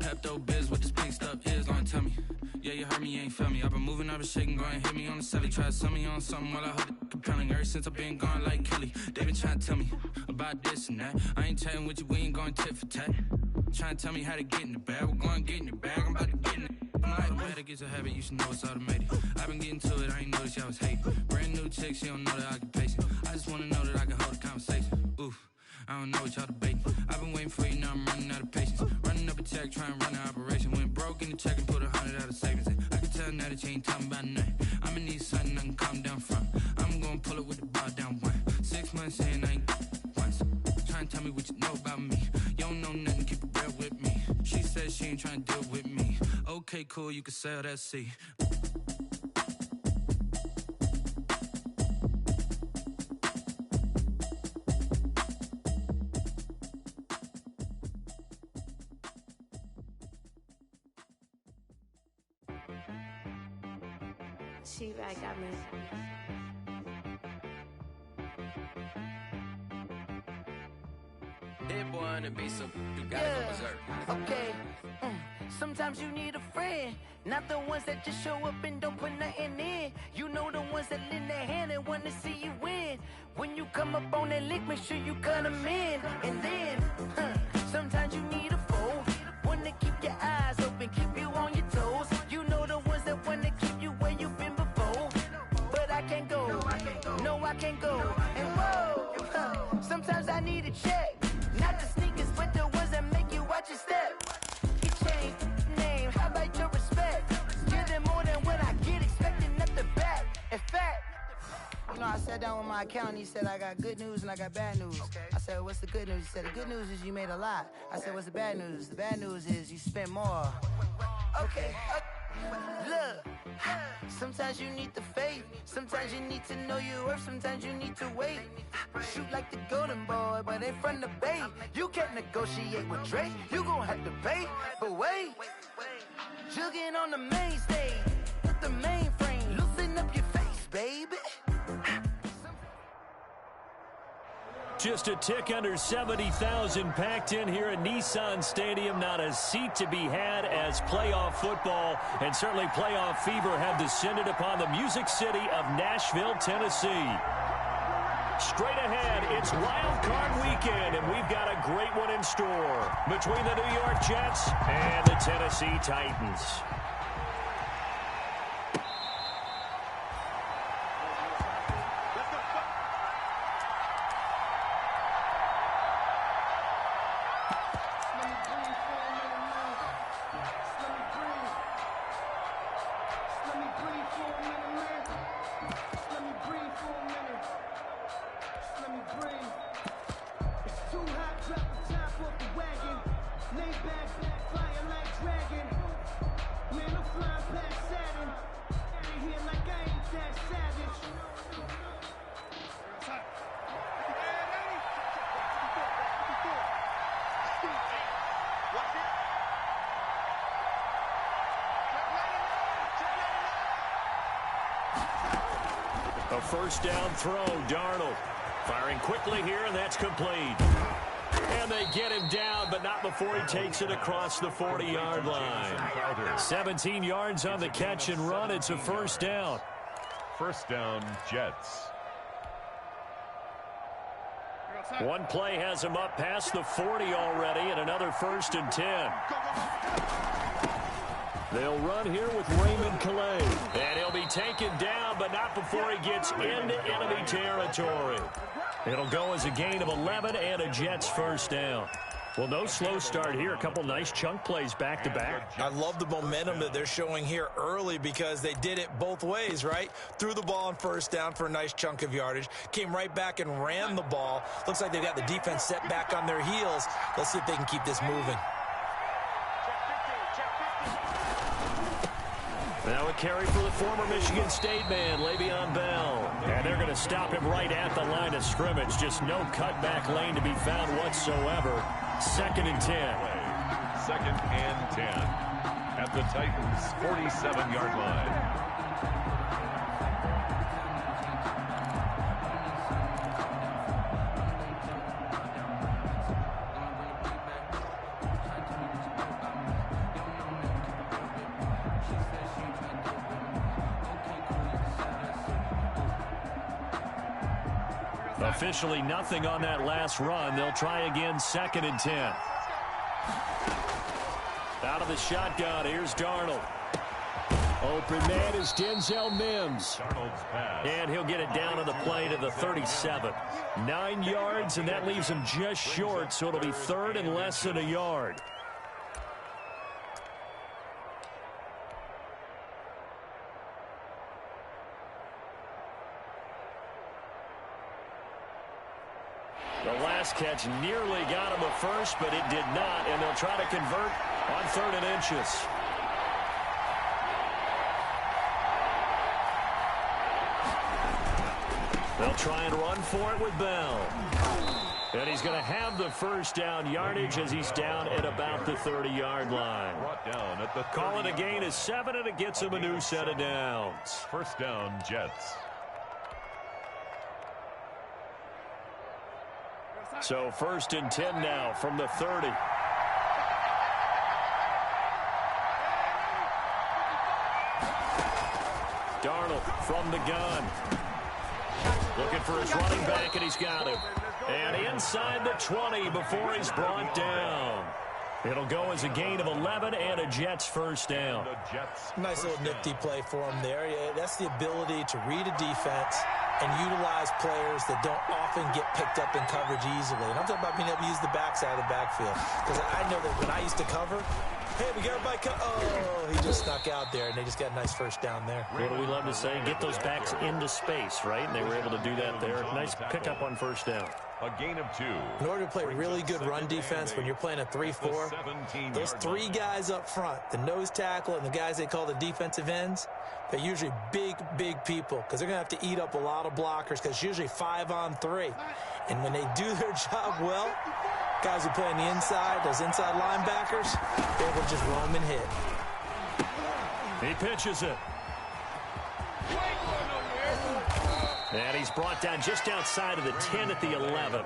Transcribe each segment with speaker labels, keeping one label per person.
Speaker 1: Pepto-Biz, what this pink stuff is, don't tell me. Yeah, you heard me, you ain't feel me. I've been moving, I've been shaking, go and hit me on the celly. Try to sell me on something while I hold it compelling. Ever since I've been gone like Kelly, they been trying to tell me about this and that. I ain't chatting with you, we ain't going tit for tat. Trying to tell me how to get in the bag, we're going to get in the bag, I'm about to get in it. I'm like, way to get your habit, you should know it's automated. I've been getting to it, I ain't noticed y'all was hating. Brand new chick, she don't know that I can pace it. I just wanna know that I can hold a conversation. Oof, I don't know what y'all debating. I've been waiting for you, now I'm running out of patience. Running up a check, trying to run an operation. Went broke in the check and put 100 out of savings in. I can tell now that you ain't talking about nothing. I'ma need something I can calm down from. I'm gonna pull it with the bar down one. 6 months in, I ain't once. Trying to tell me what you know about me. You don't know nothing, keep it real with me. She said she ain't trying to deal with me. Okay, cool, you can sell that C.
Speaker 2: She right, got me.
Speaker 3: Hit boy on the beat, so you gotta go berserk.
Speaker 4: Okay. Sometimes you need a friend, not the ones that just show up and don't put nothing in. You know the ones that lend their hand and want to see you win. When you come up on that lick, make sure you cut them in. And then, sometimes you need a foe, one to keep your eyes open, keep you on your toes. You know the ones that want to keep you where you've been before. But I can't go, no I can't go. And whoa, sometimes I need a check. Not the sneakers, but the ones that make you watch your step. You change name, how about your respect? Give them more than what I get, expecting at the back. In fact, you know, I sat down with my accountant, he said I got good news and I got bad news. I said, what's the good news? He said, the good news is you made a lot. I said, what's the bad news? The bad news is you spent more. Okay, look, sometimes you need the faith, sometimes you need to know your worth, sometimes you need to wait. Shoot like the golden boy, but in front of the bay. You can't negotiate with Drake, you gon' have to pay. But wait, jugging on the main stage, with the mainframe, loosen up your face, baby.
Speaker 5: Just a tick under 70,000 packed in here at Nissan Stadium. Not a seat to be had as playoff football and certainly playoff fever have descended upon the music city of Nashville, Tennessee. Straight ahead, it's Wild Card Weekend, and we've got a great one in store between the New York Jets and the Tennessee Titans. A first down throw, Darnold. Firing quickly here, and that's complete. And they get him down, but not before he takes it across the 40-yard line. 17 yards on the catch and run. It's a first down.
Speaker 6: First down, Jets.
Speaker 5: One play has him up past the 40 already, and another 1st and 10. They'll run here with Raymond Calais. And he'll be taken down, but not before he gets into enemy territory. It'll go as a gain of 11 and a Jets first down. Well, no slow start here. A couple nice chunk plays back-to-back.
Speaker 7: I love the momentum that they're showing here early because they did it both ways, right? Threw the ball on first down for a nice chunk of yardage. Came right back and ran the ball. Looks like they've got the defense set back on their heels. Let's see if they can keep this moving.
Speaker 5: Now a carry for the former Michigan State man, Le'Veon Bell. And they're going to stop him right at the line of scrimmage. Just no cutback lane to be found whatsoever. 2nd and 10.
Speaker 6: 2nd and 10 at the Titans' 47-yard line.
Speaker 5: Officially nothing on that last run. They'll try again, 2nd and 10. Out of the shotgun, here's Darnold. Open man is Denzel Mims. And he'll get it down on the play to the 37. 9 yards, and that leaves him just short, so it'll be 3rd and less than a yard. The last catch nearly got him a first, but it did not, and they'll try to convert on 3rd and inches. They'll try and run for it with Bell. And he's going to have the first down yardage as he's down at about the 30-yard line. Call it a gain of 7, and it gets him a new set of downs.
Speaker 6: First down, Jets.
Speaker 5: So 1st and 10 now from the 30. Darnold from the gun. Looking for his running back, and he's got him. And inside the 20 before he's brought down. It'll go as a gain of 11 and a Jets first down.
Speaker 7: Nice little nifty play for him there. Yeah, that's the ability to read a defense and utilize players that don't often get picked up in coverage easily. And I'm talking about being able to use the backside of the backfield. Because I know that when I used to cover, hey, we got everybody oh, he just snuck out there, and they just got a nice first down there.
Speaker 5: What do we love to say? Get those backs into space, right? And they were able to do that there. Nice pickup on first down.
Speaker 6: A gain of 2.
Speaker 7: In order to play really good run defense when you're playing a 3-4, those 3 guys up front, the nose tackle and the guys they call the defensive ends, they're usually big, big people because they're going to have to eat up a lot of blockers because it's usually 5 on 3. And when they do their job well, guys who play on the inside, those inside linebackers, they're able to just roam and hit.
Speaker 5: He pitches it. And he's brought down just outside of the 10 at the 11.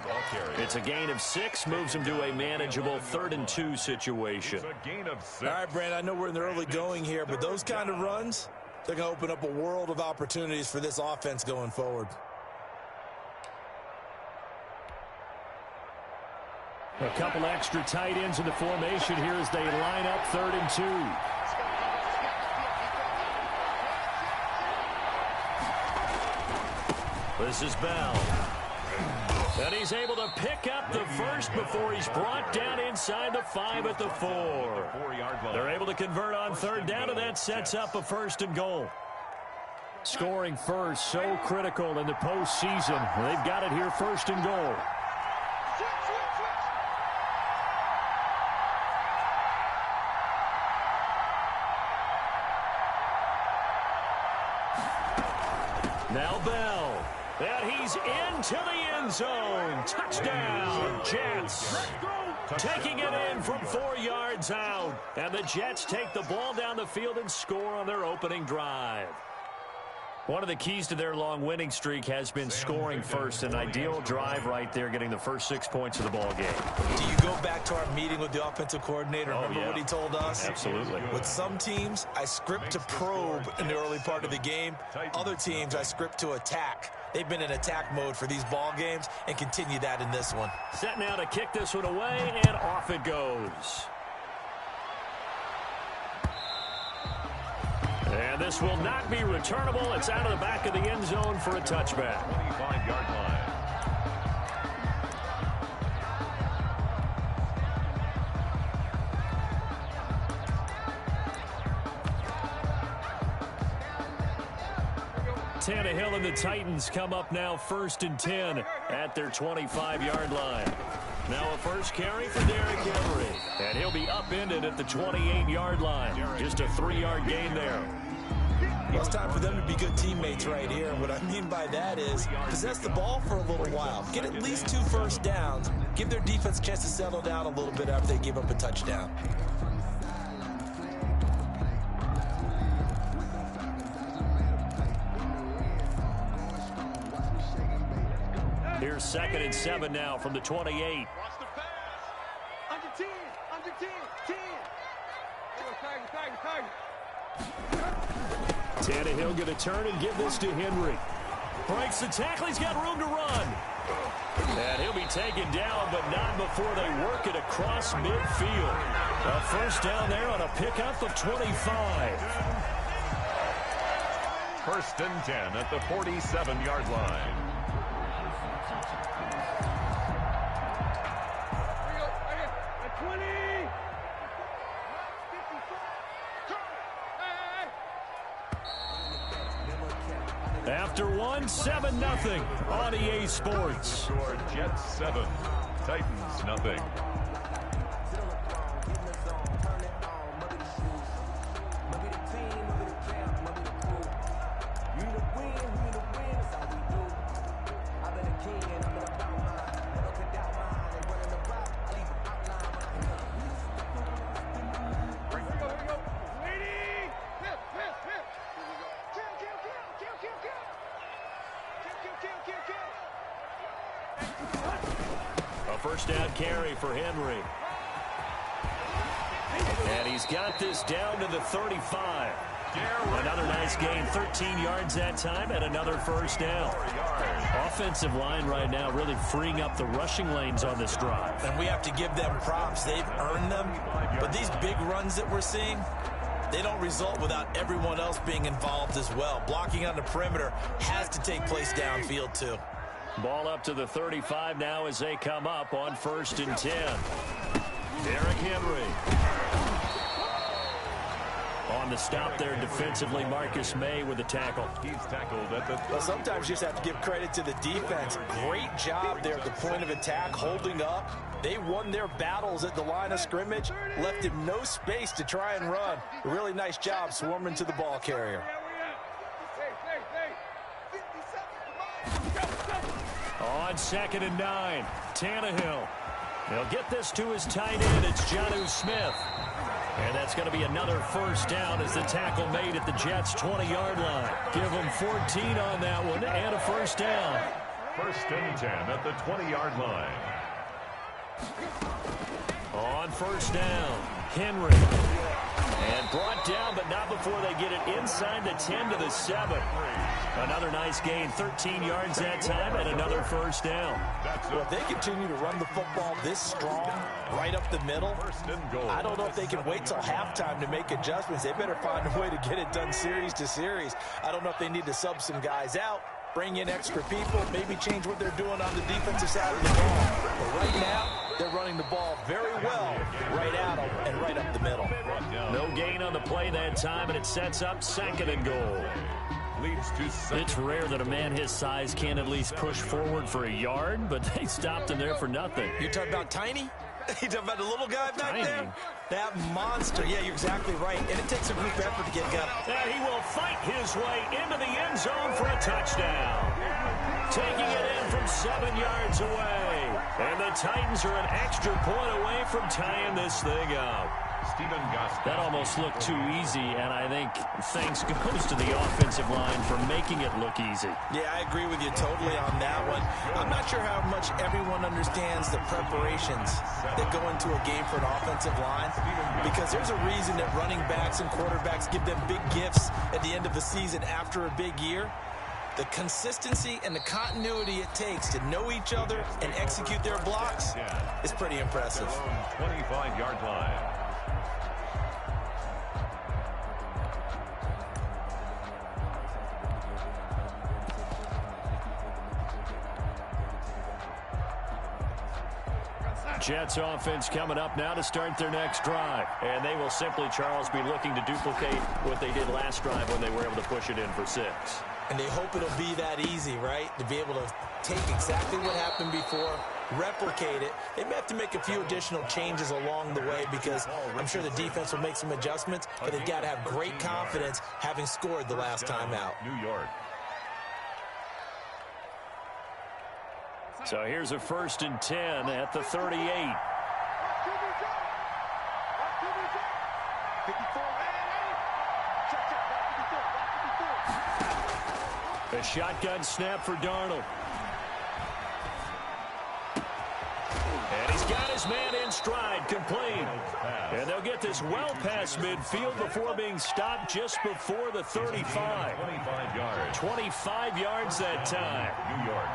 Speaker 5: It's a gain of 6, moves him to a manageable 3rd and 2 situation.
Speaker 7: All right, Brand, I know we're in the early going here, but those kind of runs, they're going to open up a world of opportunities for this offense going forward.
Speaker 5: A couple extra tight ends in the formation here as they line up 3rd and 2. This is Bell. And he's able to pick up the first before he's brought down inside the 5 at the 4. They're able to convert on 3rd down, and that sets up a 1st and goal. Scoring first, so critical in the postseason. They've got it here, 1st and goal. Now Bell, and he's into the end zone. Touchdown, Jets. Taking it in from 4 yards out. And the Jets take the ball down the field and score on their opening drive. One of the keys to their long winning streak has been scoring first. An ideal drive right there, getting the first 6 points of the ball game.
Speaker 7: Do you go back to our meeting with the offensive coordinator? Remember what he told us?
Speaker 5: Absolutely.
Speaker 7: With some teams, I script to probe in the early part of the game. Other teams, I script to attack. They've been in attack mode for these ball games and continue that in this one.
Speaker 5: Set now to kick this one away, and off it goes. And this will not be returnable. It's out of the back of the end zone for a touchback.
Speaker 6: 25-yard line.
Speaker 5: Tannehill and the Titans come up now 1st and 10 at their 25-yard line. Now a first carry for Derrick Henry. And he'll be upended at the 28-yard line. Just a 3-yard gain there.
Speaker 7: Well, it's time for them to be good teammates right here. And what I mean by that is possess the ball for a little while. Get at least 2 first downs. Give their defense a chance to settle down a little bit after they give up a touchdown.
Speaker 5: Here's 2nd and 7 now from the 28.
Speaker 8: Watch the pass. Under 10. Under 10. 10.
Speaker 5: Tannehill going to turn and give this to Henry. Breaks the tackle. He's got room to run. And he'll be taken down, but not before they work it across midfield. A first down there on a pickup of 25.
Speaker 6: First and 10 at the 47-yard line.
Speaker 5: After one, 7-0 on EA Sports.
Speaker 6: Score Jets 7, Titans nothing.
Speaker 5: A first down carry for Henry. And he's got this down to the 35. Another nice gain, 13 yards that time, and another first down. Offensive line right now really freeing up the rushing lanes on this drive.
Speaker 7: And we have to give them props. They've earned them. But these big runs that we're seeing, they don't result without everyone else being involved as well. Blocking on the perimeter has to take place downfield too.
Speaker 5: Ball up to the 35 now as they come up on 1st and 10. Derrick Henry. On the stop there defensively, Marcus May with the tackle.
Speaker 6: He's tackled at the...
Speaker 7: Well, sometimes you just have to give credit to the defense. Great job there at the point of attack, holding up. They won their battles at the line of scrimmage, left him no space to try and run. A really nice job swarming to the ball carrier.
Speaker 5: On 2nd and 9, Tannehill. He'll get this to his tight end. It's Jonnu Smith. And that's going to be another first down as the tackle made at the Jets' 20-yard line. Give them 14 on that one and a first down.
Speaker 6: First and 10 at the 20-yard line.
Speaker 5: On first down, Henry. And brought down, but not before they get it inside the 10 to the 7. Another nice gain, 13 yards that time, and another first down.
Speaker 7: Well, if they continue to run the football this strong, right up the middle, I don't know if they can wait till halftime to make adjustments. They better find a way to get it done series to series. I don't know if they need to sub some guys out, bring in extra people, maybe change what they're doing on the defensive side of the ball. But right now, they're running the ball very well right out and right up the middle.
Speaker 5: No gain on the play that time, and it sets up 2nd and goal. It's rare that a man his size can at least push forward for a yard, but they stopped him there for nothing.
Speaker 7: You're talking about Tiny? You talking about the little guy back
Speaker 5: Tiny.
Speaker 7: there? That monster. Yeah, you're exactly right. And it takes a group effort to get up.
Speaker 5: And he will fight his way into the end zone for a touchdown. Taking it in from 7 yards away. And the Titans are an extra point away from tying this thing up. That almost looked too easy, and I think thanks goes to the offensive line for making it look easy.
Speaker 7: Yeah, I agree with you totally on that one. I'm not sure how much everyone understands the preparations that go into a game for an offensive line, because there's a reason that running backs and quarterbacks give them big gifts at the end of the season after a big year. The consistency and the continuity it takes to know each other and execute their blocks is pretty impressive.
Speaker 6: 25-yard line.
Speaker 5: Jets offense coming up now to start their next drive. And they will simply, Charles, be looking to duplicate what they did last drive when they were able to push it in for 6.
Speaker 7: And they hope it'll be that easy, right? To be able to take exactly what happened before, replicate it. They may have to make a few additional changes along the way because I'm sure the defense will make some adjustments, but they've got to have great confidence having scored the last time out.
Speaker 6: New York.
Speaker 5: So here's a 1st and 10 at the 38. A shotgun snap for Darnold. And he's got his man in stride, complete. And they'll get this well past midfield before being stopped just before the 35.
Speaker 6: 25 yards.
Speaker 5: 25 yards that time.
Speaker 6: New York.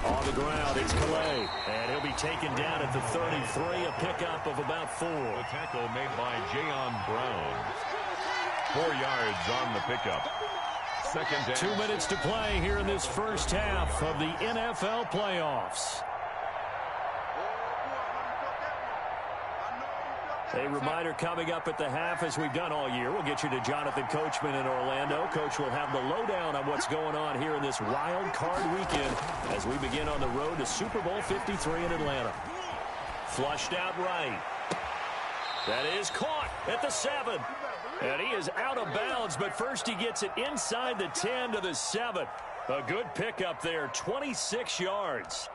Speaker 5: On the ground, it's Calais, and he'll be taken down at the 33, a pickup of about 4.
Speaker 6: The tackle made by Jayon Brown. 4 yards on the pickup. Second down.
Speaker 5: 2 minutes to play here in this first half of the NFL playoffs. A reminder coming up at the half, as we've done all year. We'll get you to Jonathan Coachman in Orlando. Coach will have the lowdown on what's going on here in this wild card weekend as we begin on the road to Super Bowl 53 in Atlanta. Flushed out right. That is caught at the 7. And he is out of bounds, but first he gets it inside the 10 to the 7. A good pickup there, 26 yards.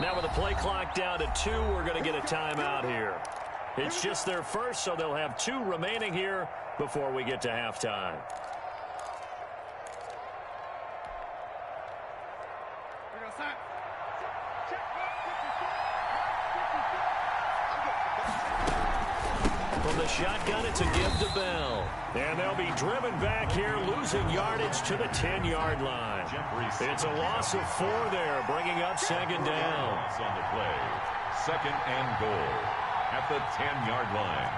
Speaker 5: Now with the play clock down to 2, we're going to get a timeout here. It's just their first, so they'll have 2 remaining here before we get to halftime. From the shotgun, it's a give to Bell. And they'll be driven back here, losing yardage to the 10-yard line. It's a loss of 4 there, bringing up second down.
Speaker 6: On the play. Second and goal at the 10-yard line.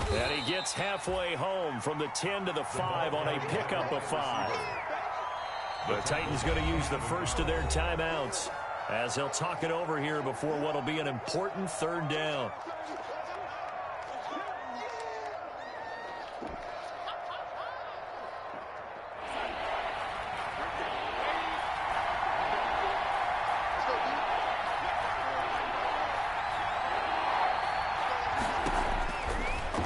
Speaker 5: And he gets halfway home from the 10 to the 5 on a pickup of 5. The Titans going to use the first of their timeouts as he'll talk it over here before what will be an important third down.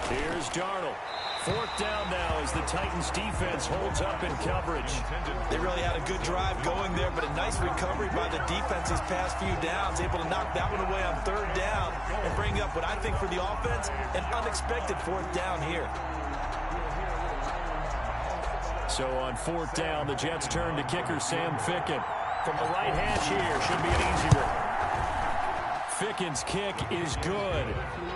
Speaker 5: Here's Darnold. 4th down now as the Titans defense holds up in coverage.
Speaker 7: They really had a good drive going there, but a nice recovery by the defense these past few downs, able to knock that one away on 3rd down and bring up what I think for the offense, an unexpected 4th down here.
Speaker 5: So on 4th down, the Jets turn to kicker Sam Ficken. From the right hash here, should be an easy one. Ficken's kick is good.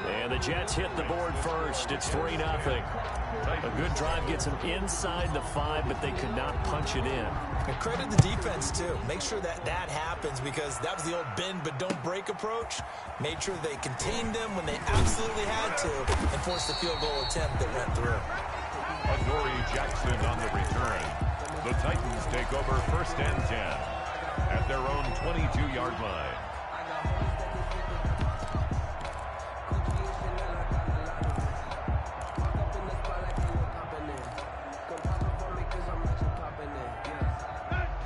Speaker 5: And the Jets hit the board first. It's 3-0. A good drive gets them inside the 5, but they could not punch it in.
Speaker 7: And credit the defense, too. Make sure that happens, because that was the old bend but don't break approach. Made sure they contained them when they absolutely had to and forced the field goal attempt that went through.
Speaker 6: Adoree Jackson on the return. The Titans take over 1st and 10 at their own 22-yard line.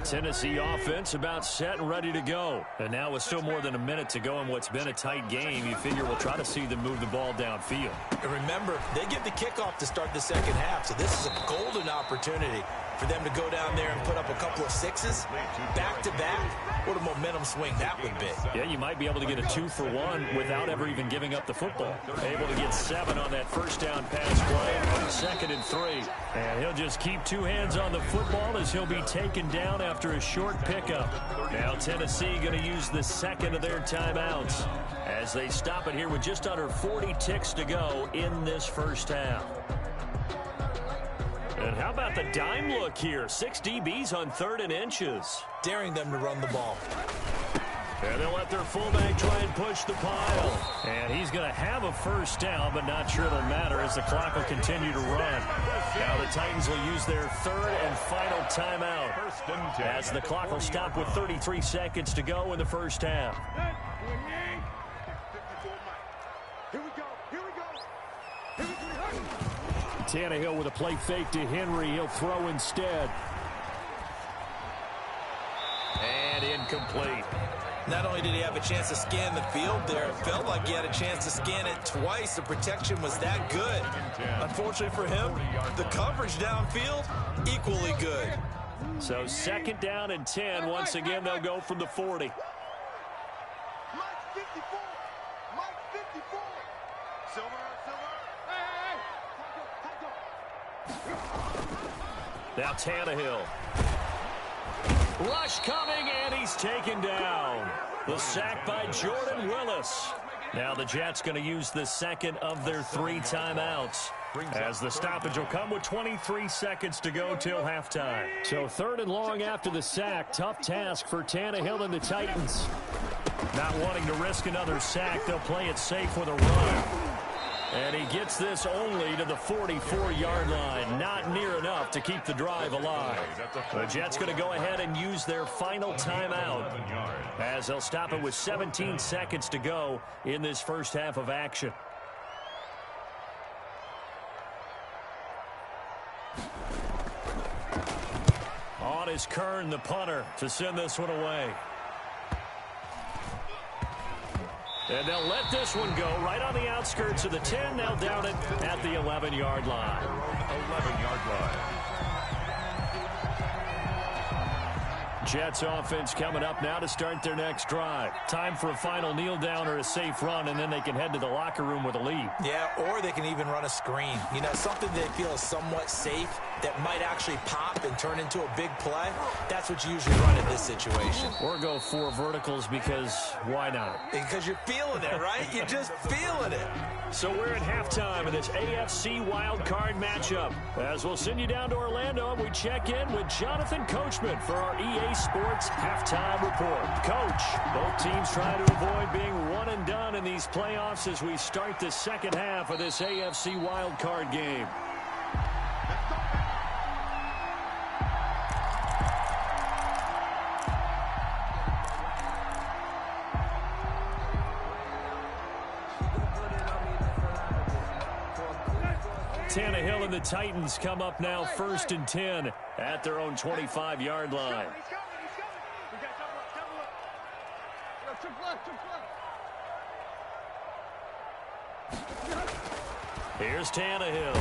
Speaker 5: Tennessee offense about set and ready to go. And now with still more than a minute to go in what's been a tight game, you figure we'll try to see them move the ball downfield.
Speaker 7: And remember, they get the kickoff to start the second half, so this is a golden opportunity for them to go down there and put up a couple of 6s back-to-back. What a momentum swing that would be.
Speaker 5: Yeah, you might be able to get a 2-for-1 without ever even giving up the football. Able to get 7 on that first down pass play on 2nd and 3. And he'll just keep 2 hands on the football as he'll be taken down after a short pickup. Now Tennessee going to use the second of their timeouts as they stop it here with just under 40 ticks to go in this first half. And how about the dime look here? 6 DBs on 3rd and inches.
Speaker 7: Daring them to run the ball.
Speaker 5: And they'll let their fullback try and push the pile. And he's going to have a first down, but not sure it'll matter as the clock will continue to run. Now the Titans will use their 3rd and final timeout as the clock will stop with 33 seconds to go in the first half. Tannehill with a play fake to Henry. He'll throw instead. And incomplete.
Speaker 7: Not only did he have a chance to scan the field there, it felt like he had a chance to scan it twice. The protection was that good. Unfortunately for him, the coverage downfield, equally good.
Speaker 5: So 2nd down and 10. Once again, they'll go from the 40.
Speaker 8: Mike 54. Mike 54. Silver. Hey.
Speaker 5: Now Tannehill. Rush coming, and he's taken down. The sack by Jordan Willis. Now the Jets going to use the second of their 3 timeouts, as the stoppage will come with 23 seconds to go till halftime. So 3rd and long after the sack. Tough task for Tannehill and the Titans. Not wanting to risk another sack, they'll play it safe with a run. And he gets this only to the 44-yard line. Not near enough to keep the drive alive. The Jets going to go ahead and use their final timeout, as they'll stop it with 17 seconds to go in this first half of action. On is Kern, the punter, to send this one away. And they'll let this one go right on the outskirts of the 10. They'll down it at the 11-yard line.
Speaker 6: 11-yard line.
Speaker 5: Jets offense coming up now to start their next drive. Time for a final kneel down or a safe run, and then they can head to the locker room with a lead.
Speaker 7: Yeah, or they can even run a screen. You know, something they feel is somewhat safe that might actually pop and turn into a big play. That's what you usually run in this situation.
Speaker 5: Or go 4 verticals, because why not?
Speaker 7: Because you're feeling it, right? You're just feeling it.
Speaker 5: So we're at halftime of this AFC wildcard matchup, as we'll send you down to Orlando and we check in with Jonathan Coachman for our EA Sports Halftime Report. Coach, both teams trying to avoid being one and done in these playoffs as we start the second half of this AFC wildcard game. Tannehill and the Titans come up now 1st and 10 at their own 25-yard line. Here's Tannehill.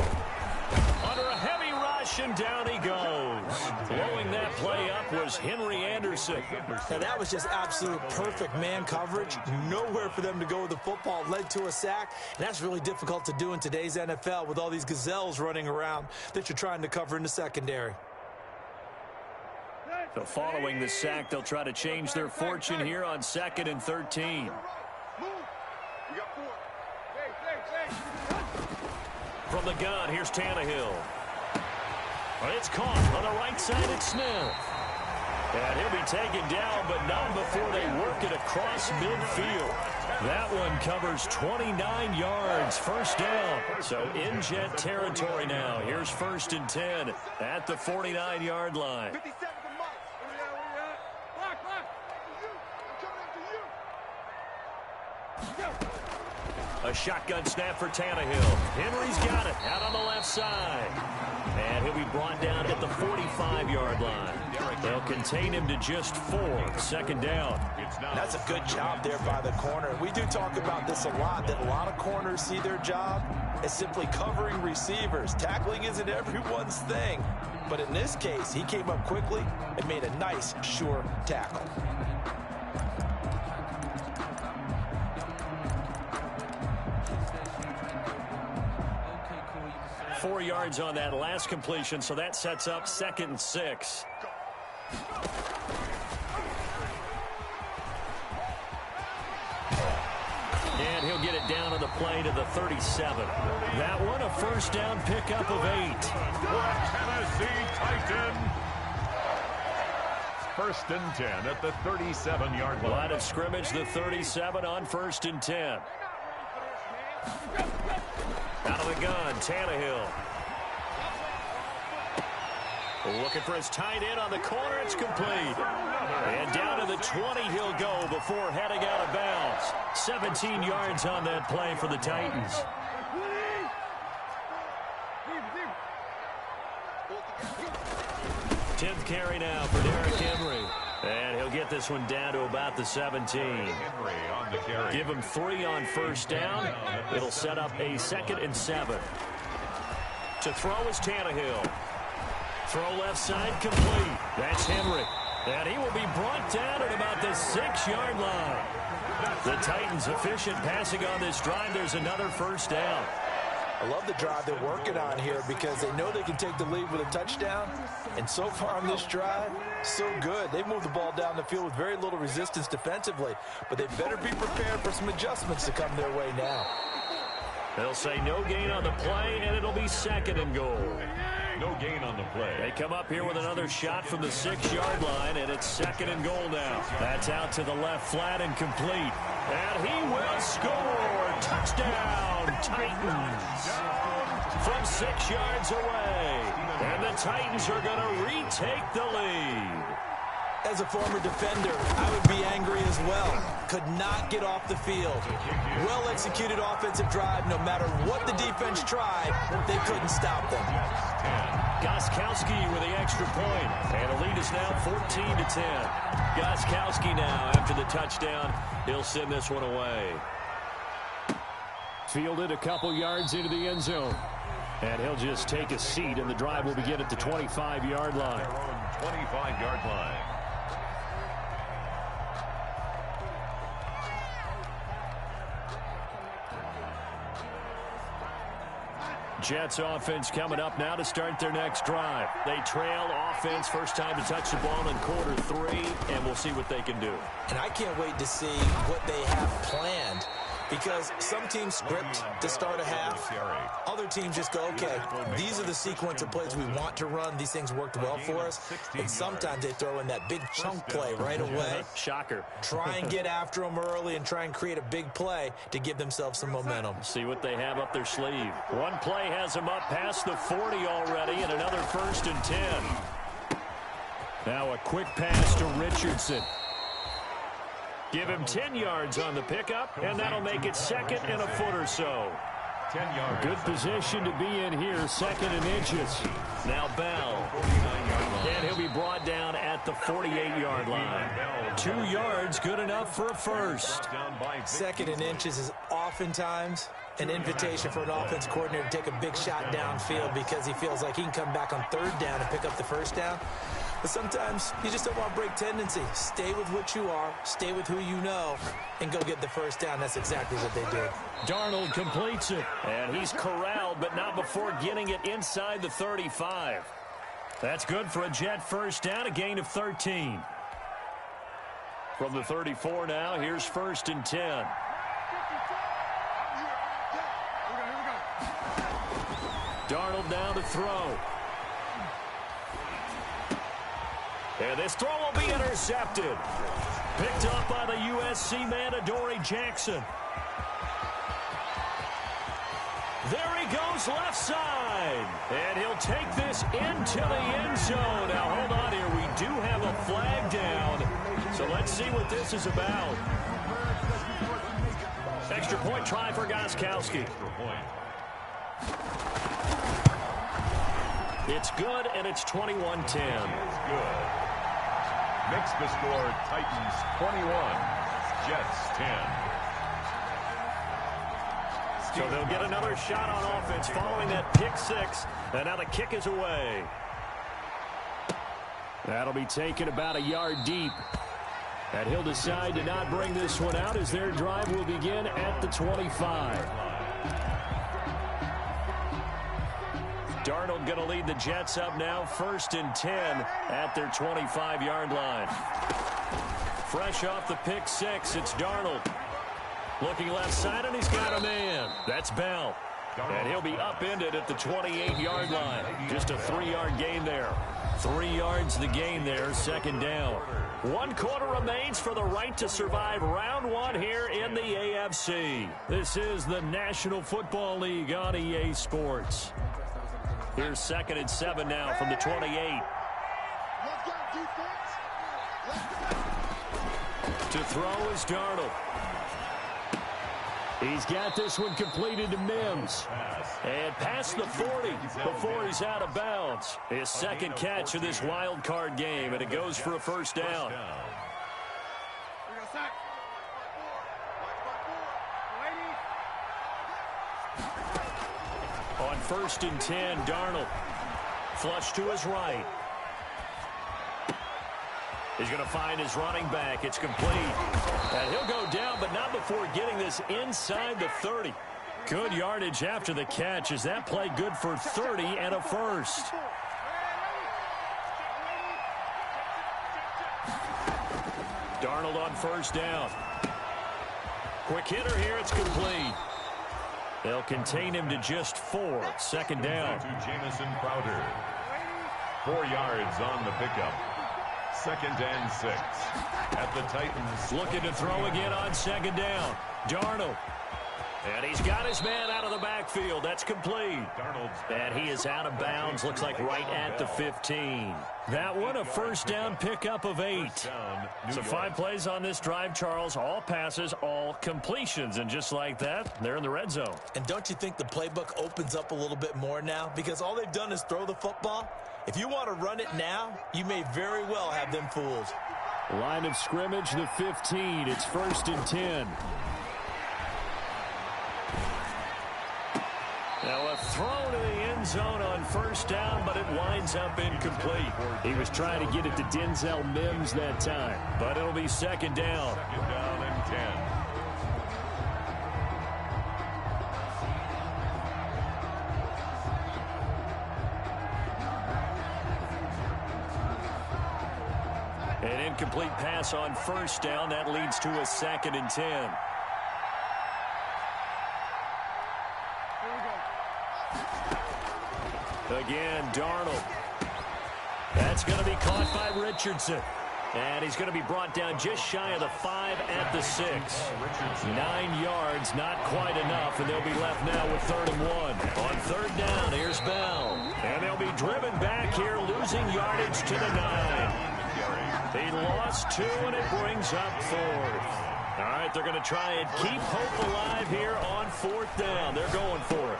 Speaker 5: Under a heavy rush, and down he goes. Blowing that play up was Henry Anderson.
Speaker 7: Now, that was just absolute perfect man coverage. Nowhere for them to go with the football. Led to a sack. And that's really difficult to do in today's NFL with all these gazelles running around that you're trying to cover in the secondary.
Speaker 5: So following the sack, they'll try to change their fortune here on 2nd and 13. From the gun, here's Tannehill. It's caught on the right side at Smith. And he'll be taken down, but not before they work it across midfield. That one covers 29 yards, 1st down. So in Jet territory now. Here's 1st and 10 at the 49-yard line. A shotgun snap for Tannehill. Henry's got it out on the left side. And he'll be brought down at the 45-yard line. They'll contain him to just 4. 2nd down.
Speaker 7: That's a good job there by the corner. We do talk about this a lot, that a lot of corners see their job as simply covering receivers. Tackling isn't everyone's thing. But in this case, he came up quickly and made a nice, sure tackle.
Speaker 5: Four yards on that last completion, so that sets up 2nd and 6. And he'll get it down on the play to the 37. That one, a 1st down pickup of 8.
Speaker 6: Tennessee Titans. 1st and 10 at the 37-yard line.
Speaker 5: Line of scrimmage, the 37 on 1st and 10. Out of the gun, Tannehill. Looking for his tight end on the corner. It's complete. And down to the 20 he'll go before heading out of bounds. 17 yards on that play for the Titans. 10th carry now for Derrick Henry. And he'll get this one down to about the 17.
Speaker 6: Henry on the carry.
Speaker 5: Give him 3 on first down. It'll set up a 2nd and 7. To throw is Tannehill. Throw left side complete. That's Henry. And he will be brought down at about the 6-yard line. The Titans efficient passing on this drive. There's another first down.
Speaker 7: I love the drive they're working on here because they know they can take the lead with a touchdown. And so far on this drive, so good. They've moved the ball down the field with very little resistance defensively. But they better be prepared for some adjustments to come their way now.
Speaker 5: They'll say no gain on the play, and it'll be 2nd and goal.
Speaker 6: No gain on the play.
Speaker 5: They come up here with another shot from the 6-yard line, and it's 2nd and goal now. That's out to the left flat and complete. And he will score. Touchdown, Titans. From 6 yards away. And the Titans are going to retake the lead.
Speaker 7: As a former defender, I would be angry as well. Could not get off the field. Well-executed offensive drive. No matter what the defense tried, they couldn't stop them.
Speaker 5: Gostkowski with the extra point. And the lead is now 14-10. Gostkowski now, after the touchdown, he'll send this one away. Fielded a couple yards into the end zone. And he'll just take a seat, and the drive will begin at the 25-yard line.
Speaker 6: 25-yard line.
Speaker 5: Jets offense coming up now to start their next drive. They trail offense, first time to touch the ball in quarter 3, and we'll see what they can do.
Speaker 7: And I can't wait to see what they have planned, because some teams script to start a half. Other teams just go, okay, these are the sequence of plays we want to run. These things worked well for us. And sometimes they throw in that big chunk play right away.
Speaker 5: Shocker.
Speaker 7: Try and get after them early and try and create a big play to give themselves some momentum.
Speaker 5: See what they have up their sleeve. One play has them up past the 40 already, and another 1st and 10. Now a quick pass to Richardson. Give him 10 yards on the pickup, and that'll make it 2nd and a foot or so.
Speaker 6: 10 yards.
Speaker 5: Good position to be in here, 2nd and inches. Now Bell. And he'll be brought down at the 48-yard line. 2 yards, good enough for a first.
Speaker 7: 2nd and inches is oftentimes an invitation for an offense coordinator to take a big shot downfield because he feels like he can come back on 3rd down and pick up the first down. But sometimes you just don't want to break tendency. Stay with what you are, stay with who you know, and go get the first down. That's exactly what they did.
Speaker 5: Darnold completes it, and he's corralled, but not before getting it inside the 35. That's good for a Jet first down, a gain of 13. From the 34 now, here's 1st and 10. Darnold now to throw. And this throw will be intercepted. Picked up by the USC man, Adoree Jackson. There he goes left side. And he'll take this into the end zone. Now, hold on here. We do have a flag down. So let's see what this is about. Extra point try for Gostkowski. It's good, and it's 21-10.
Speaker 6: It's good. Makes the score Titans 21, Jets 10.
Speaker 5: So they'll get another shot on offense following that pick 6. And now the kick is away. That'll be taken about a yard deep. And he'll decide to not bring this one out as their drive will begin at the 25. Darnold going to lead the Jets up now, 1st and 10 at their 25-yard line. Fresh off the pick 6, it's Darnold. Looking left side, and he's got a man. That's Bell. And he'll be upended at the 28-yard line. Just a 3-yard gain there. 3 yards the gain there, 2nd down. 1 quarter remains for the right to survive round 1 here in the AFC. This is the National Football League on EA Sports. Here's 2nd and 7 now from the 28. To throw is Darnold. He's got this one completed to Mims. And past the 40 before he's out of bounds. His second catch of this wild card game, and it goes for a first down. On 1st and 10, Darnold. Flush to his right. He's going to find his running back. It's complete. And he'll go down, but not before getting this inside the 30. Good yardage after the catch. Is that play good for 30 and a first? Darnold on first down. Quick hitter here. It's complete. They'll contain him to just 4. Second down.
Speaker 6: To Jamison Crowder. 4 yards on the pickup. 2nd and 6. At the Titans.
Speaker 5: Looking to throw again on second down. Darnold. And he's got his man out of the backfield. That's complete. And he is out of bounds. Looks like right at the 15. That one a first down pickup of 8. So 5 plays on this drive, Charles. All passes, all completions. And just like that, they're in the red zone.
Speaker 7: And don't you think the playbook opens up a little bit more now? Because all they've done is throw the football. If you want to run it now, you may very well have them fooled.
Speaker 5: Line of scrimmage, the 15. It's 1st and 10. Now a throw to the end zone on first down, but it winds up incomplete. He was trying to get it to Denzel Mims that time, but it'll be second down.
Speaker 6: 2nd down and 10.
Speaker 5: An incomplete pass on first down. That leads to a 2nd and 10. Again, Darnold. That's going to be caught by Richardson. And he's going to be brought down just shy of the 5 at the 6. 9 yards, not quite enough, and they'll be left now with 3rd and 1. On 3rd down, here's Bell. And they'll be driven back here, losing yardage to the 9. He lost 2, and it brings up 4th. All right, they're going to try and keep hope alive here on 4th down. They're going for it.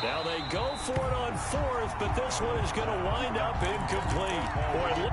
Speaker 5: Now they go for it on 4th, but this one is going to wind up incomplete. Boy,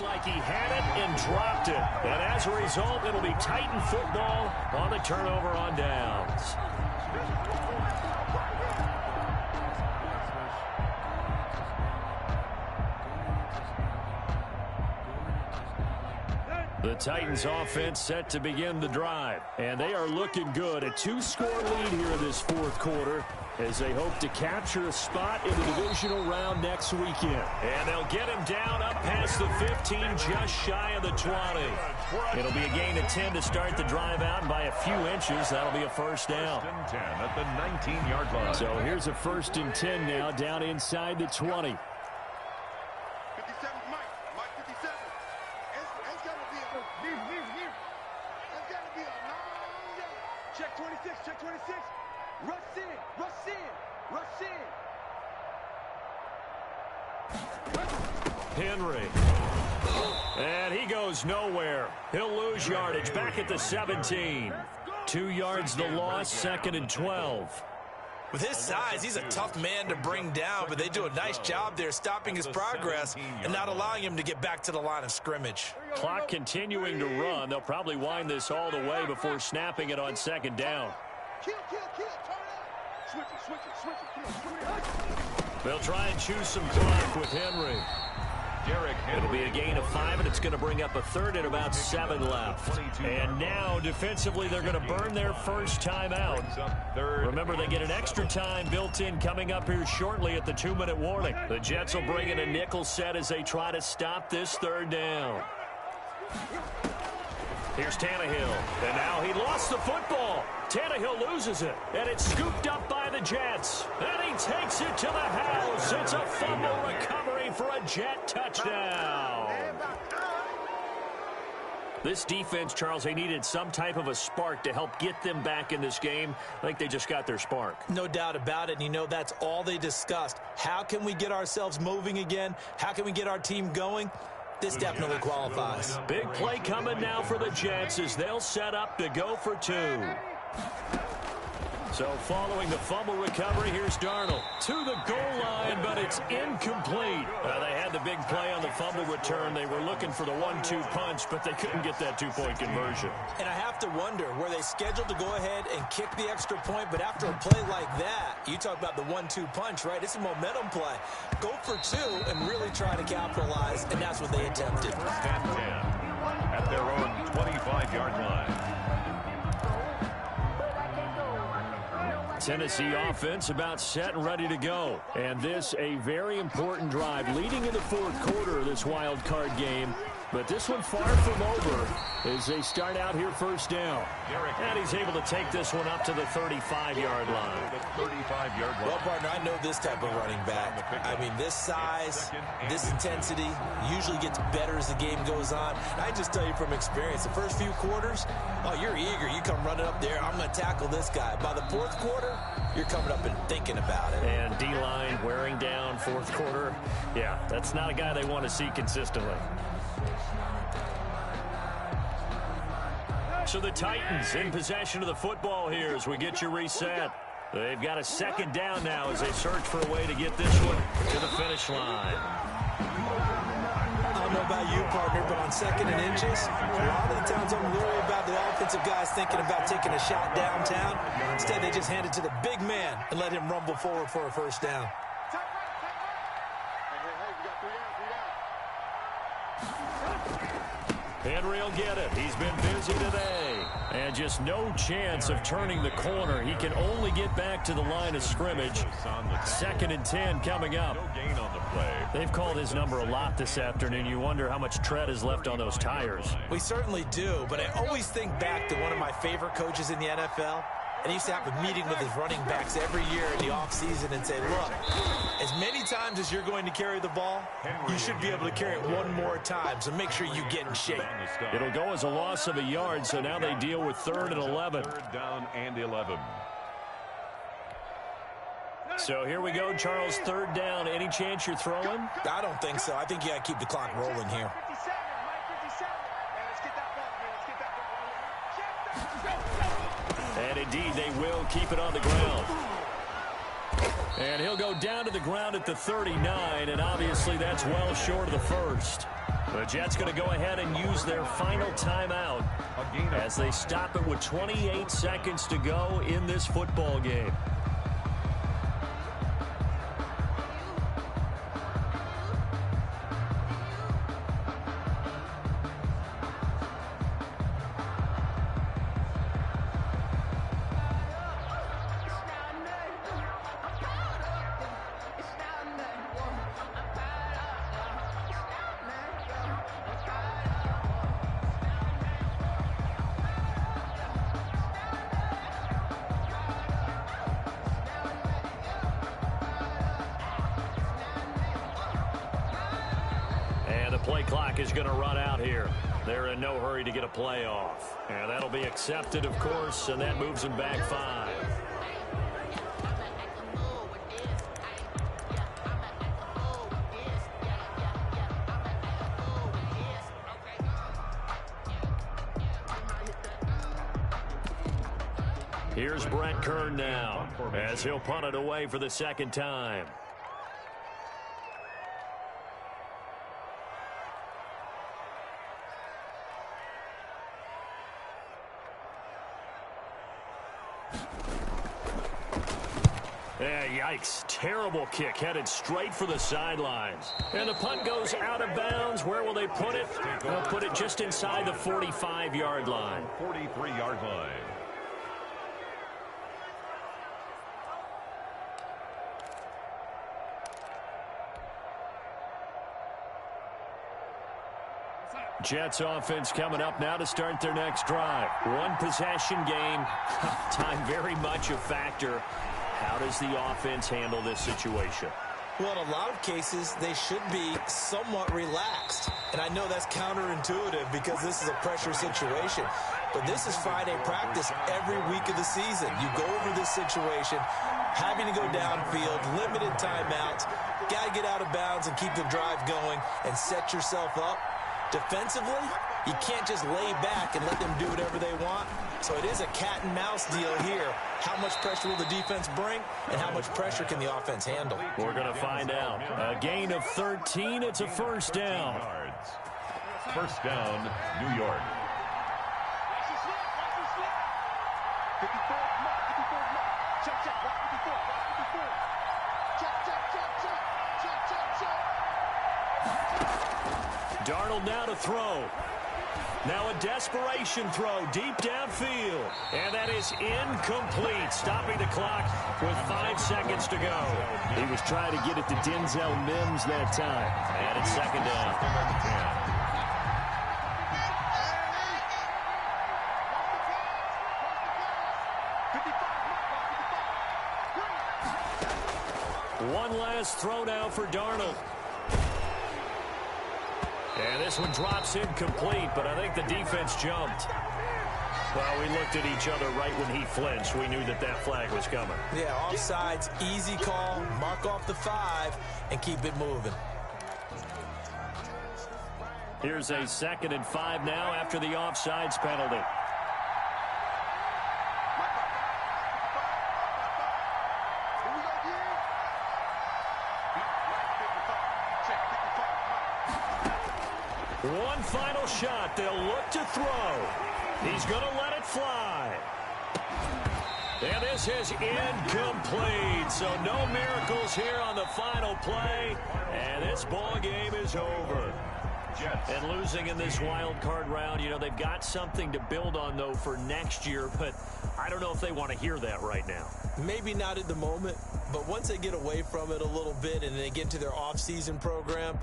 Speaker 5: like he had it and dropped it. And as a result, it'll be Titan football on the turnover on downs. The Titans offense set to begin the drive. And they are looking good. A 2-score lead here in this 4th quarter as they hope to capture a spot in the divisional round next weekend. And they'll get him down up past the 15, just shy of the 20. It'll be a gain of 10 to start the drive out, and by a few inches, that'll be a first down.
Speaker 6: 1st and 10 at the 19-yard line.
Speaker 5: So here's a 1st and 10 now, down inside the 20.
Speaker 8: 57, Mike 57. It's got to be a here. It's got to be a long yellow. Check 26, check 26. Rush in, rush in, rush in.
Speaker 5: Henry. And he goes nowhere. He'll lose yardage back at the 17. 2 yards the loss, 2nd and 12.
Speaker 7: With his size, he's a tough man to bring down, but they do a nice job there stopping his progress and not allowing him to get back to the line of scrimmage.
Speaker 5: Clock continuing to run. They'll probably wind this all the way before snapping it on 2nd down.
Speaker 8: Kill, turn it. Switch it.
Speaker 5: They'll try and choose some clock with Henry. It'll be a gain of 5, and it's going to bring up a third and about 7 left. And now, defensively, they're going to burn their first time out. Remember, they get an extra time built in coming up here shortly at the 2-minute warning. The Jets will bring in a nickel set as they try to stop this third down. Here's Tannehill, and now he lost the football. Tannehill loses it, and it's scooped up by the Jets. And he takes it to the house. It's a fumble recovery for a Jet touchdown. This defense, Charles, they needed some type of a spark to help get them back in this game. I think they just got their spark.
Speaker 7: No doubt about it. And you know, that's all they discussed. How can we get ourselves moving again? How can we get our team going? This definitely qualifies.
Speaker 5: Big play coming now for the Jets as they'll set up to go for 2. So following the fumble recovery, here's Darnold to the goal line, but it's incomplete. They had the big play on the fumble return. They were looking for the 1-2 punch, but they couldn't get that 2-point conversion.
Speaker 7: And I have to wonder, were they scheduled to go ahead and kick the extra point? But after a play like that, you talk about the 1-2 punch, right? It's a momentum play. Go for 2 and really try to capitalize, and that's what they attempted.
Speaker 6: 10-10 at their own 25-yard line.
Speaker 5: Tennessee offense about set and ready to go. And this a very important drive leading in the fourth quarter of this wild card game. But this one far from over as they start out here first down. And he's able to take this one up to the 35-yard line.
Speaker 7: Well, partner, I know this type of running back. I mean, this size, this intensity usually gets better as the game goes on. I just tell you from experience, the first few quarters, oh, you're eager. You come running up there, I'm going to tackle this guy. By the fourth quarter, you're coming up and thinking about it.
Speaker 5: And D-line wearing down fourth quarter. Yeah, that's not a guy they want to see consistently. So the Titans in possession of the football here as we get you reset. They've got a second down now as they search for a way to get this one to the finish line.
Speaker 7: I don't know about you, partner, but on second and inches, a lot of the times I'm leery about the offensive guys thinking about taking a shot downtown. Instead, they just hand it to the big man and let him rumble forward for a first down.
Speaker 5: Henry will get it. He's been busy today. And just no chance of turning the corner. He can only get back to the line of scrimmage. 2nd and 10 coming up. They've called his number a lot this afternoon. You wonder how much tread is left on those tires.
Speaker 7: We certainly do, but I always think back to one of my favorite coaches in the NFL. And he used to have a meeting with his running backs every year in the offseason and say, look, as many times as you're going to carry the ball, you should be able to carry it one more time, so make sure you get in shape.
Speaker 5: It'll go as a loss of a yard, so now they deal with 3rd and 11.
Speaker 6: 3rd down and 11.
Speaker 5: So here we go, Charles, 3rd down. Any chance you're throwing?
Speaker 7: I don't think so. I think you got to keep the clock rolling here.
Speaker 5: And indeed, they will keep it on the ground. And he'll go down to the ground at the 39, and obviously that's well short of the first. The Jets going to go ahead and use their final timeout as they stop it with 28 seconds to go in this football game. Play clock is going to run out here. They're in no hurry to get a play off. And that'll be accepted, of course, and that moves them back 5. Here's Brett Kern now as he'll punt it away for the 2nd time. Yeah, yikes. Terrible kick headed straight for the sidelines. And the punt goes out of bounds. Where will they put it? They'll put it just inside the 45-yard line.
Speaker 6: 43-yard line.
Speaker 5: Jets offense coming up now to start their next drive. One possession game. Time very much a factor. How does the offense handle this situation?
Speaker 7: Well, in a lot of cases, they should be somewhat relaxed. And I know that's counterintuitive because this is a pressure situation. But this is Friday practice every week of the season. You go over this situation, having to go downfield, limited timeouts, got to get out of bounds and keep the drive going and set yourself up. Defensively, you can't just lay back and let them do whatever they want. So it is a cat and mouse deal here. How much pressure will the defense bring, and how much pressure can the offense handle?
Speaker 5: We're going to find out. A gain of 13. It's a first down.
Speaker 6: First down, New York.
Speaker 8: 54, mark, 54, mark. Check, check, watch 54, watch 54. Check, check, check, check, check, check, check.
Speaker 5: Darnold now to throw. Now a desperation throw deep downfield. And that is incomplete, stopping the clock with 5 seconds to go. He was trying to get it to Denzel Mims that time. And it's second down. One last throw now for Darnold. And this one drops incomplete, but I think the defense jumped. Well, we looked at each other right when he flinched. We knew that that flag was coming.
Speaker 7: Yeah, offsides, easy call, mark off the 5, and keep it moving.
Speaker 5: Here's a 2nd and 5 now after the offsides penalty. One final shot. They'll look to throw. He's going to let it fly. And this is incomplete. So no miracles here on the final play. And this ball game is over. And losing in this wild card round, you know, they've got something to build on, though, for next year. But I don't know if they want to hear that right now.
Speaker 7: Maybe not at the moment, but once they get away from it a little bit and they get into their off-season program,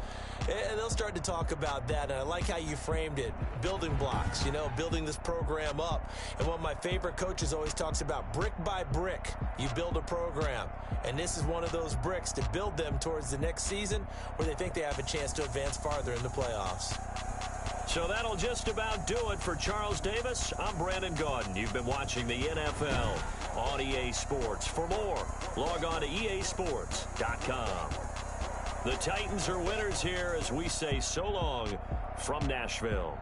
Speaker 7: they'll start to talk about that. And I like how you framed it, building blocks, you know, building this program up. And one of my favorite coaches always talks about brick by brick, you build a program. And this is one of those bricks to build them towards the next season where they think they have a chance to advance farther in the playoffs.
Speaker 5: So that'll just about do it for Charles Davis. I'm Brandon Gaudin. You've been watching the NFL on EA Sports. For more, log on to easports.com. The Titans are winners here as we say so long from Nashville.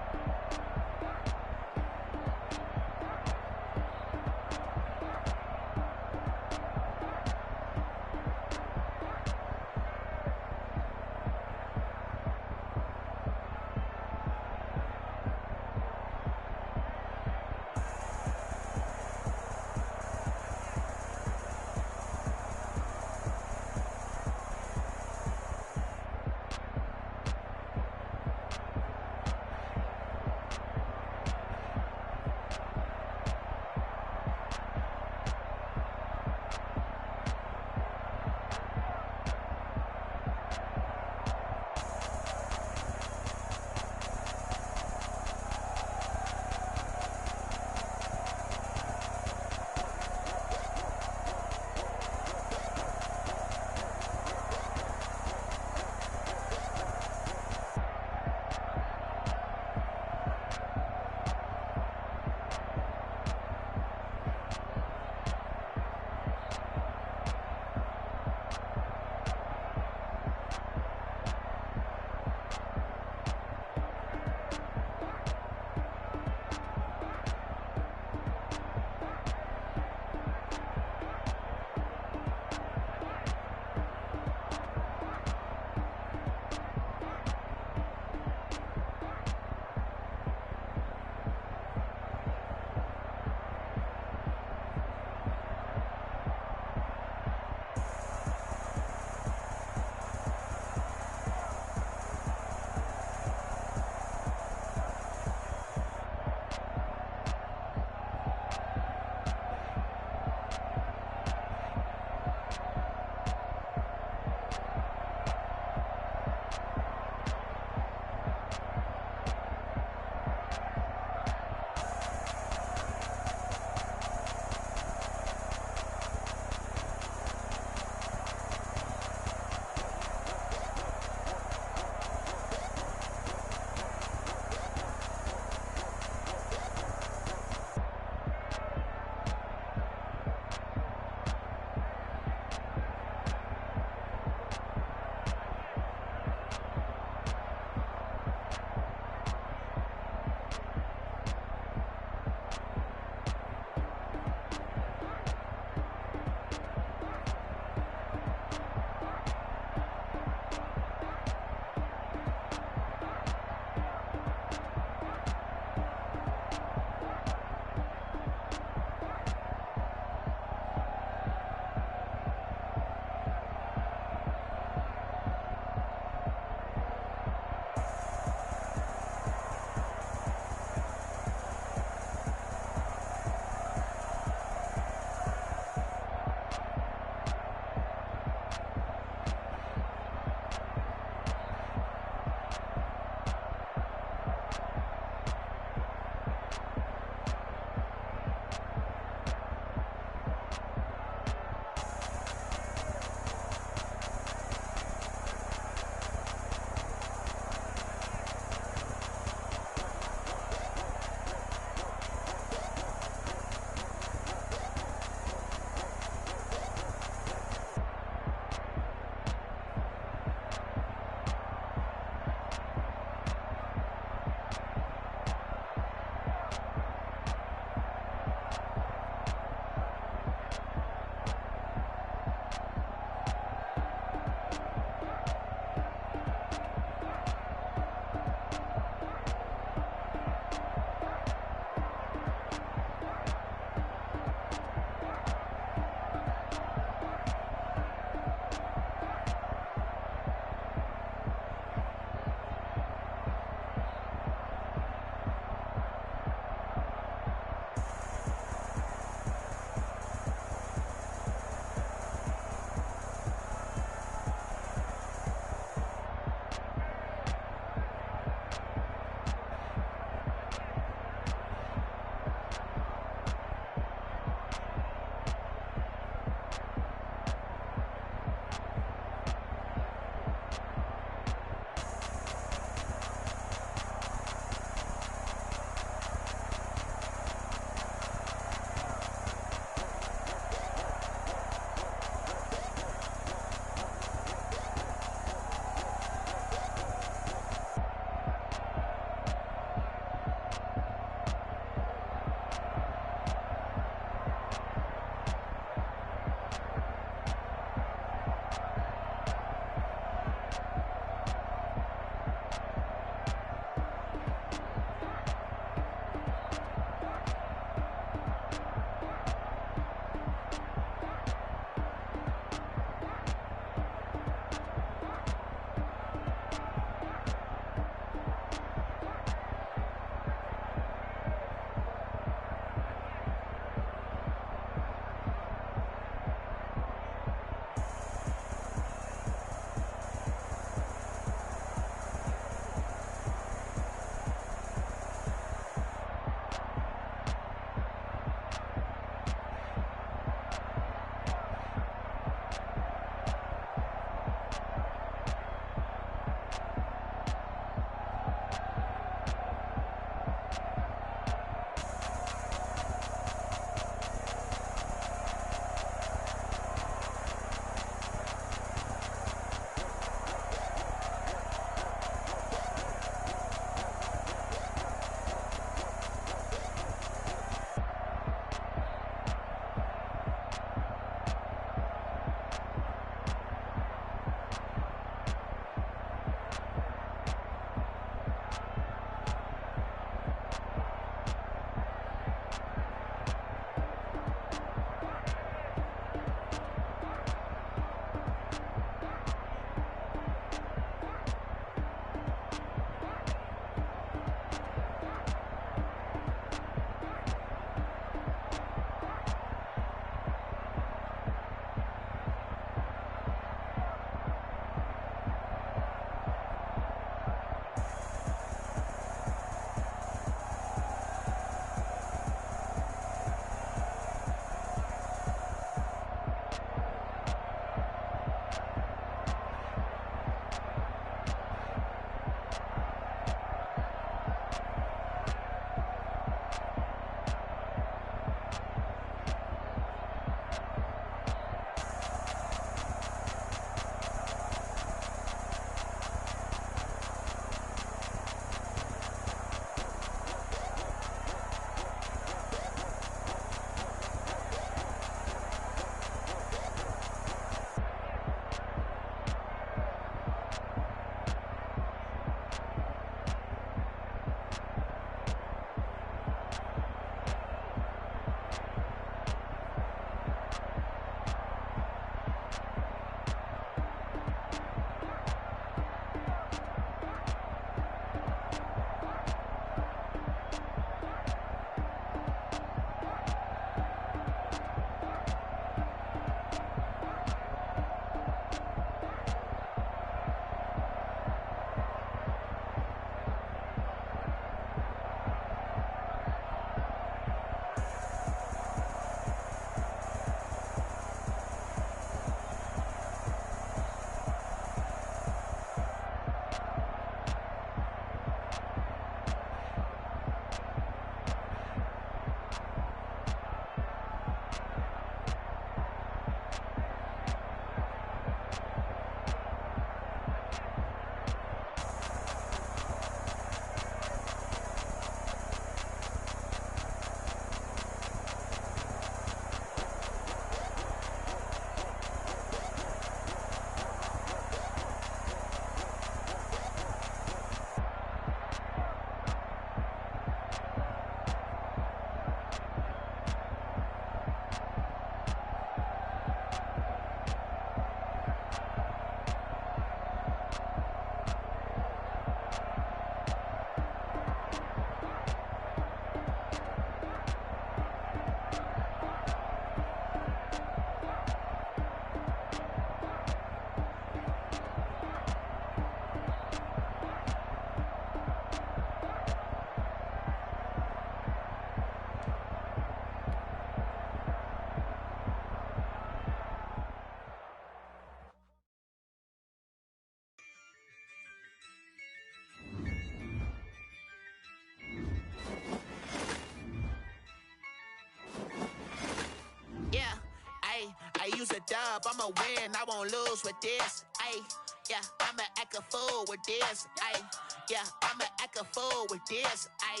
Speaker 9: I use a dub, I'ma win, I won't lose with this. Ay, yeah, I'ma act a fool with this. Ay, yeah, I'ma act a fool with this. Ay,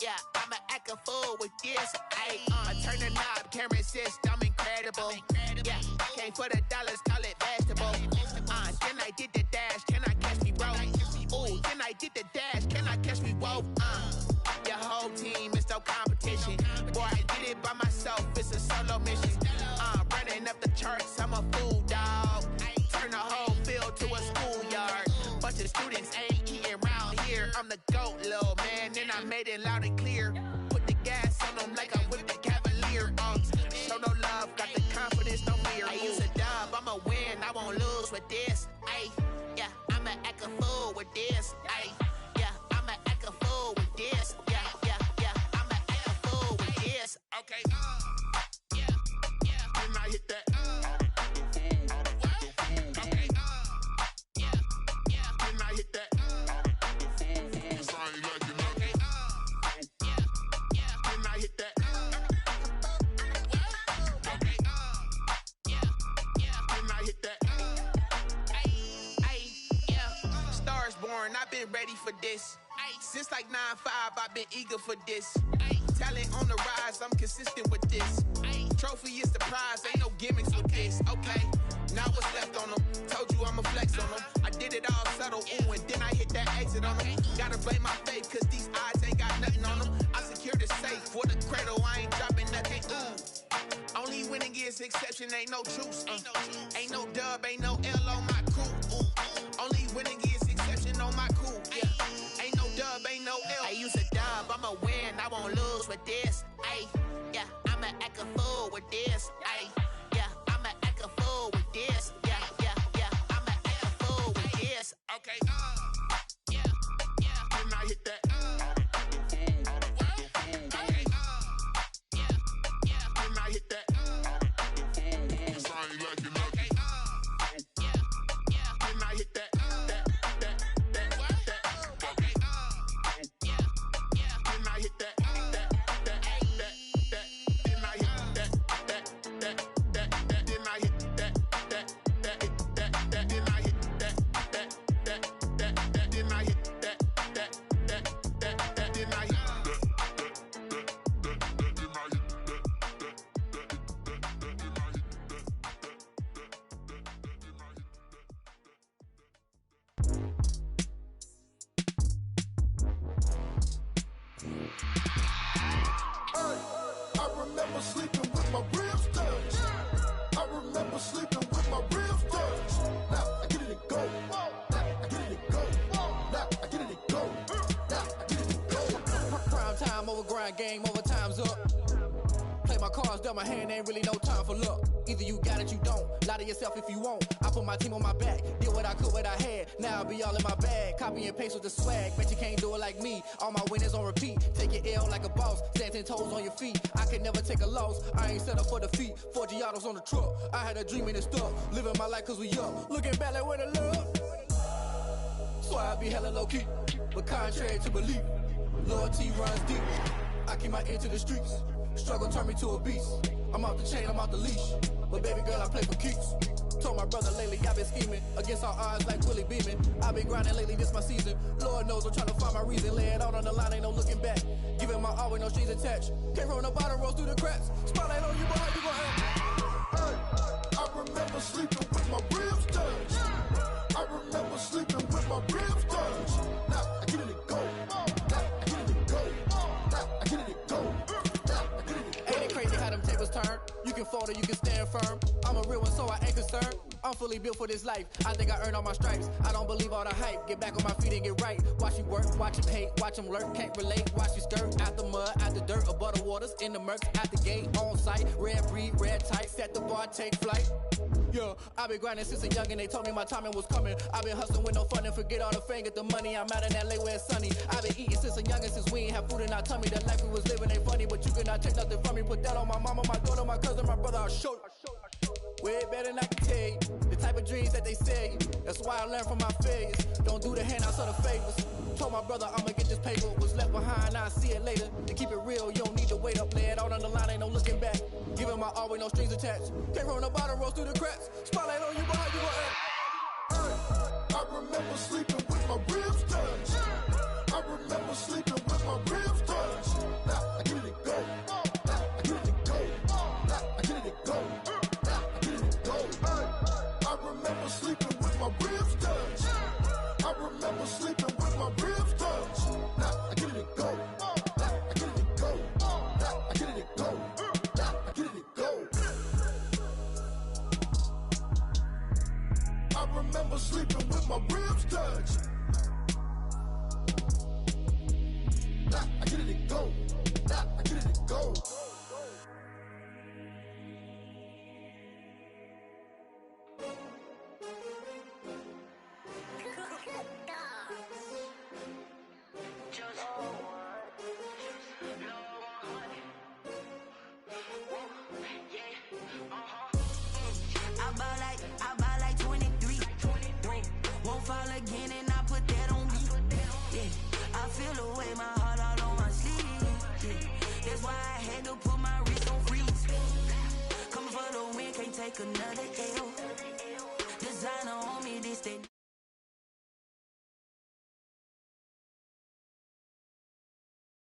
Speaker 9: yeah, I'ma act a fool with this. Ay, turn the knob, camera assist, I'm incredible. Yeah, came for the dollars, call it vegetable. Then I did the dash, can I catch me, bro? Ooh, then I did the dash, can I catch me, whoa? Your whole team is no competition. Boy, I did it by myself, it's a solo mission. Running up the charts, I'm a fool, dog. Turn the whole field to a schoolyard. Bunch of students ain't eating round here. I'm the GOAT, little man, and I made it loud and clear. Put the gas on them like I whipped the Cavalier. Show no love, got the confidence, no fear. I use a dub, I'ma win, I won't lose with this. Ay, yeah, I'ma act a fool with this. Ay, yeah, I'ma act a fool with this. Yeah, yeah, yeah, I'ma act a fool with this. Okay, yeah, yeah. Can I hit that? Okay, yeah, yeah. Can I hit that? foreign, I've been ready for this. Since like 9-5, I've been eager for this. Talent on the rise, I'm consistent with this. Trophy is the prize, ain't no gimmicks with this. Okay, now what's left on them? Told you I'ma flex on them. I did it all subtle, ooh, and then I hit that exit on them. Gotta blame my faith, cause these odds ain't got nothing on them. I secure the safe for the cradle, I ain't dropping nothing, ooh. Only winning is exception, ain't no truce. Ain't no dub, ain't no L on my crew. Only winning is exception on my crew. Yeah, ain't no dub, ain't no L. I use a dub, I'ma win, I won't lose with this. Ay, yeah, I'ma act a fool with this. Ay, yeah, I'ma act a fool with this. Yeah, yeah, yeah, I'ma act a fool with this. Okay, yeah, yeah. Then I hit that.
Speaker 10: Game over, time's up. Play my cards dealt my hand, ain't really no time for luck. Either you got it, you don't. Lie to yourself if you won't. I put my team on my back, did what I could, what I had. Now I'll be all in my bag. Copy and paste with the swag. Bet you can't do it like me. All my winners on repeat. Take your L like a boss. Stand 10 toes on your feet. I can never take a loss. I ain't set up for defeat. 4 Giottos on the truck. I had a dream and it stuck. Living my life cause we up. Looking back like where the love. So I be hella low key. But contrary to belief, loyalty runs deep. I keep my ear to the streets. Struggle turned me to a beast. I'm off the chain, I'm off the leash. But baby girl, I play for keeps. Told my brother lately, I've been scheming. Against all odds like Willie Beeman. I've been grinding lately, this my season. Lord knows I'm trying to find my reason. Lay it out on the line, ain't no looking back. Giving my all with no strings attached. Came from the bottom, rose through the cracks. Spotlight on you, boy, how you gon' help? Hey, I remember sleeping with my ribs touched. I remember sleeping with my ribs touched. Now I get it go. Turn. You can fold or you can stand firm. I'm a real one, so I ain't concerned. I'm fully built for this life. I think I earned all my stripes. I don't believe all the hype. Get back on my feet and get right. Watch you work, watch him hate, watch him lurk. Can't relate, watch you skirt. Out the mud, out the dirt, above the waters, in the murks, out the gate, on site. Red breed, red tight, set the bar, take flight. Yeah, I've been grinding since a youngin'. They told me my timing was coming. I've been hustling with no fun and forget all the fame, get the money. I'm out in LA where it's sunny. I've been eating since a youngin', since we ain't have food in our tummy. The life we was living ain't funny, but you cannot take nothing from me. Put that on my mama, my daughter, my cousin, my brother. I'll show you. Way better than I can tell you. The type of dreams that they sell you. That's why I learned from my failures. Don't do the handouts or the favors. Told my brother I'ma get this paper. Was left behind, I'll see it later. To keep it real, you don't need to wait up. Lay it out on the line, ain't no looking back. Giving my all with no strings attached. Came from the bottom, rose through the cracks. Spotlight on you, boy, how you gon' act? I remember sleeping with my ribs touched. I remember sleeping with my ribs touched. Now I get it go. Now I get it go. Now I get it go. Now I get it go. I remember sleeping with my ribs touched. I remember sleeping with my ribs touched. Now I get it go. Now I get it go. Now I get it go. Now I get it go. I remember sleeping with my ribs touched. Now I get it go. Now I get it go.
Speaker 11: I buy like 23. Won't fall again and I put that on me. Yeah, I feel the way, my heart all on my sleeve. Yeah, that's why I had to put my wrist on freeze. Coming for the win, can't take another L. Designer on me, this thing.